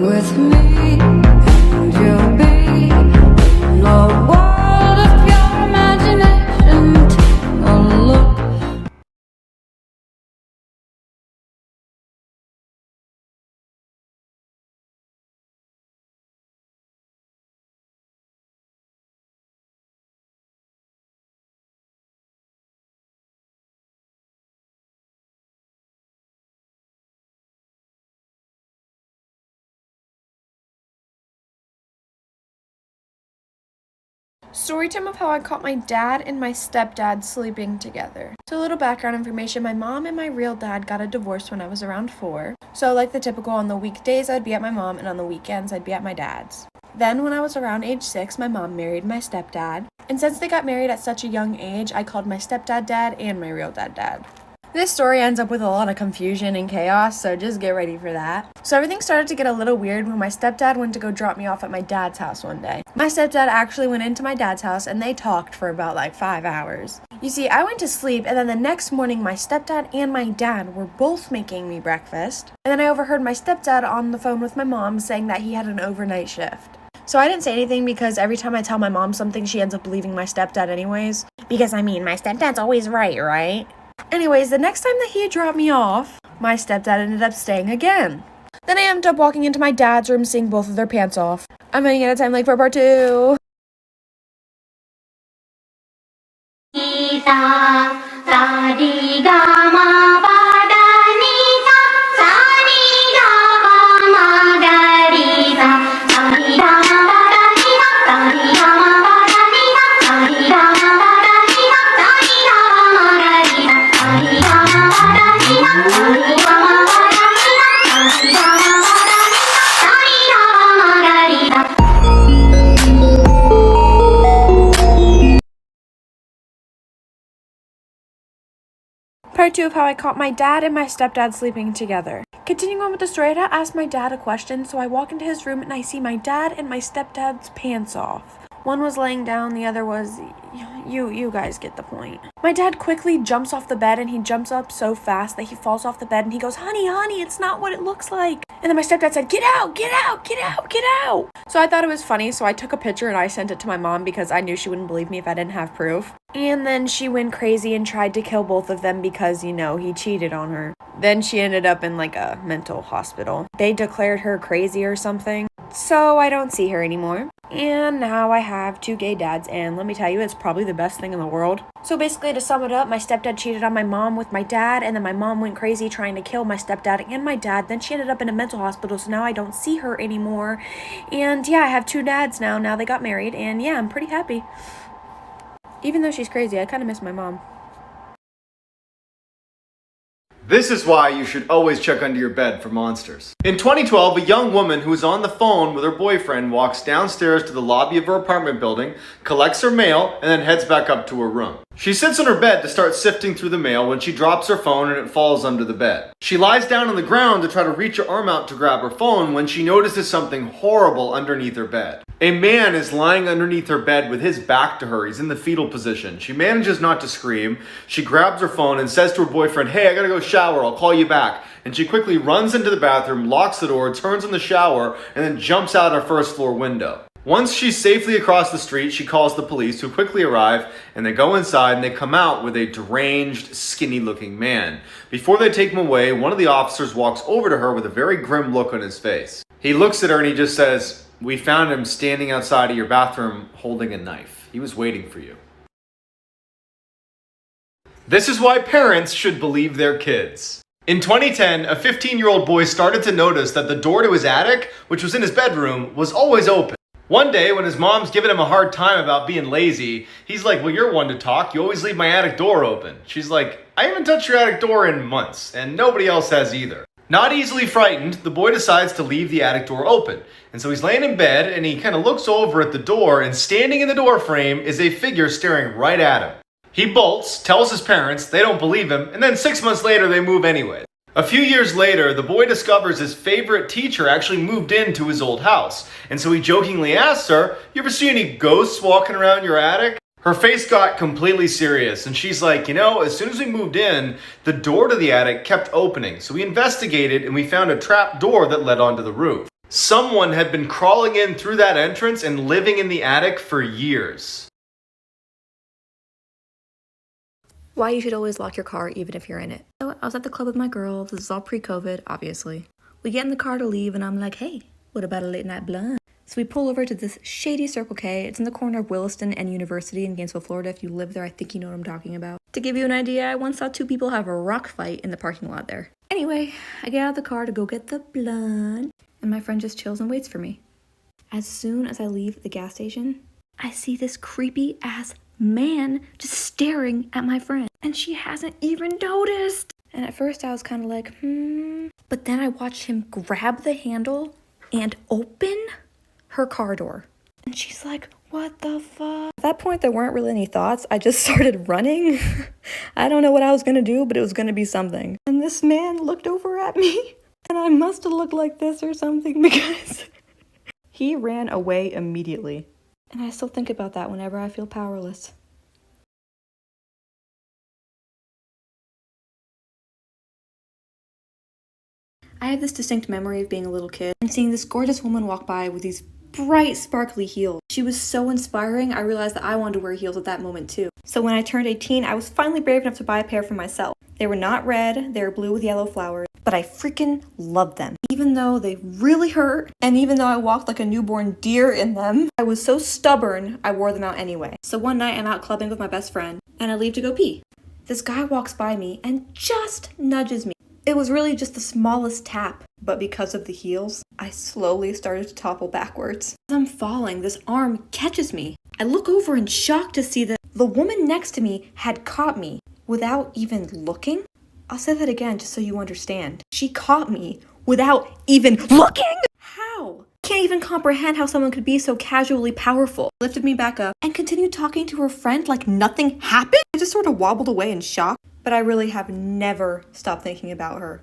with me, and you'll be in a world of pure imagination. Take a look. Story time of how I caught my dad and my stepdad sleeping together. So a little background information, my mom and my real dad got a divorce when I was around 4. So like the typical, on the weekdays I'd be at my mom and on the weekends I'd be at my dad's. Then when I was around age 6, my mom married my stepdad. And since they got married at such a young age, I called my stepdad dad and my real dad. This story ends up with a lot of confusion and chaos, so just get ready for that. So everything started to get a little weird when my stepdad went to go drop me off at my dad's house one day. My stepdad actually went into my dad's house and they talked for about like 5 hours. You see, I went to sleep and then the next morning my stepdad and my dad were both making me breakfast. And then I overheard my stepdad on the phone with my mom saying that he had an overnight shift. So I didn't say anything because every time I tell my mom something, she ends up believing my stepdad anyways. Because I mean, my stepdad's always right? Anyways, the next time that he dropped me off, my stepdad ended up staying again. Then I ended up walking into my dad's room, seeing both of their pants off. I'm running out of time, like for part 2. Part 2 of how I caught my dad and my stepdad sleeping together. Continuing on with the story, I had to ask my dad a question, so I walk into his room and I see my dad and my stepdad's pants off. One was laying down, the other was... You guys get the point. My dad quickly jumps off the bed and he jumps up so fast that he falls off the bed and he goes, honey, it's not what it looks like. And then my stepdad said, get out. So I thought it was funny, so I took a picture and I sent it to my mom because I knew she wouldn't believe me if I didn't have proof. And then she went crazy and tried to kill both of them because, he cheated on her. Then she ended up in like a mental hospital. They declared her crazy or something. So I don't see her anymore. And now I have 2 gay dads, and let me tell you, it's probably the best thing in the world. So basically, to sum it up, my stepdad cheated on my mom with my dad, and then my mom went crazy trying to kill my stepdad and my dad. Then she ended up in a mental hospital, so now I don't see her anymore. And yeah, I have 2 dads now. Now they got married, and yeah, I'm pretty happy. Even though she's crazy, I kind of miss my mom. This is why you should always check under your bed for monsters. In 2012, a young woman who is on the phone with her boyfriend walks downstairs to the lobby of her apartment building, collects her mail, and then heads back up to her room. She sits on her bed to start sifting through the mail when she drops her phone and it falls under the bed. She lies down on the ground to try to reach her arm out to grab her phone when she notices something horrible underneath her bed. A man is lying underneath her bed with his back to her. He's in the fetal position. She manages not to scream. She grabs her phone and says to her boyfriend, hey, I gotta go shower, I'll call you back. And she quickly runs into the bathroom, locks the door, turns on the shower, and then jumps out her first floor window. Once she's safely across the street, she calls the police, who quickly arrive, and they go inside and they come out with a deranged, skinny-looking man. Before they take him away, one of the officers walks over to her with a very grim look on his face. He looks at her and he just says, we found him standing outside of your bathroom holding a knife. He was waiting for you. This is why parents should believe their kids. In 2010, a 15-year-old boy started to notice that the door to his attic, which was in his bedroom, was always open. One day, when his mom's giving him a hard time about being lazy, he's like, well, you're one to talk. You always leave my attic door open. She's like, I haven't touched your attic door in months, and nobody else has either. Not easily frightened, the boy decides to leave the attic door open. And so he's laying in bed, and he kind of looks over at the door, and standing in the door frame is a figure staring right at him. He bolts, tells his parents, they don't believe him, and then 6 months later, they move anyway. A few years later, the boy discovers his favorite teacher actually moved into his old house. And so he jokingly asks her, you ever see any ghosts walking around your attic? Her face got completely serious, and she's like, as soon as we moved in, the door to the attic kept opening. So we investigated, and we found a trap door that led onto the roof. Someone had been crawling in through that entrance and living in the attic for years. Why you should always lock your car even if you're in it. So I was at the club with my girl. This is all pre-COVID, obviously. We get in the car to leave and I'm like, hey, what about a late night blunt? So we pull over to this shady Circle K. It's in the corner of Williston and University in Gainesville, Florida. If you live there, I think you know what I'm talking about. To give you an idea, I once saw 2 people have a rock fight in the parking lot there. Anyway, I get out of the car to go get the blunt, and my friend just chills and waits for me. As soon as I leave the gas station, I see this creepy ass man just staring at my friend, and she hasn't even noticed. And at first I was kind of like, But then I watched him grab the handle and open her car door. And she's like, what the fuck? At that point, there weren't really any thoughts. I just started running. I don't know what I was gonna do, but it was gonna be something. And this man looked over at me, and I must have looked like this or something because he ran away immediately. And I still think about that whenever I feel powerless. I have this distinct memory of being a little kid and seeing this gorgeous woman walk by with these bright, sparkly heels. She was so inspiring, I realized that I wanted to wear heels at that moment too. So when I turned 18, I was finally brave enough to buy a pair for myself. They were not red, they were blue with yellow flowers, but I freaking loved them. Even though they really hurt, and even though I walked like a newborn deer in them, I was so stubborn, I wore them out anyway. So one night I'm out clubbing with my best friend, and I leave to go pee. This guy walks by me and just nudges me. It was really just the smallest tap, but because of the heels, I slowly started to topple backwards. As I'm falling, this arm catches me. I look over in shock to see that the woman next to me had caught me without even looking. I'll say that again just so you understand. She caught me without even looking! How? Can't even comprehend how someone could be so casually powerful. Lifted me back up and continued talking to her friend like nothing happened. I just sort of wobbled away in shock. But I really have never stopped thinking about her.